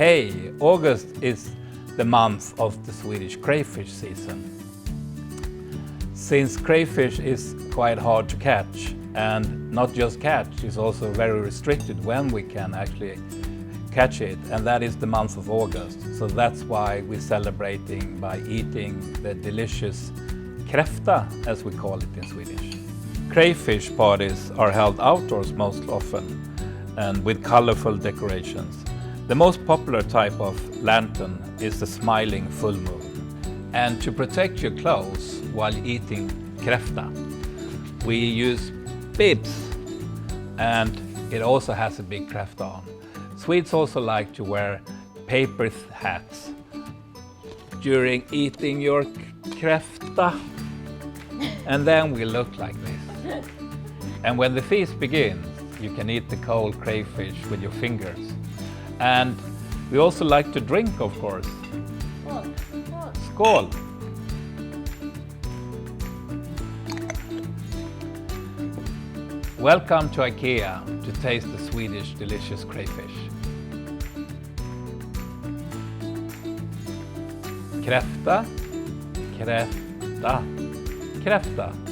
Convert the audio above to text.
Hey, August is the month of the Swedish crayfish season. Since crayfish is quite hard to catch, and not just catch, it's also very restricted when we can actually catch it, and that is the month of August. So that's why we're celebrating by eating the delicious Kräfta, as we call it in Swedish. Crayfish parties are held outdoors most often and with colorful decorations. The most popular type of lantern is the smiling full moon. And to protect your clothes while eating Kräfta, we use bibs, and it also has a big Kräfta on. Swedes also like to wear paper hats during eating your Kräfta, and then we look like this. And when the feast begins, you can eat the cold crayfish with your fingers. And we also like to drink, of course. Skål! Welcome to IKEA to taste the Swedish delicious crayfish. Kräfta, Kräfta, Kräfta.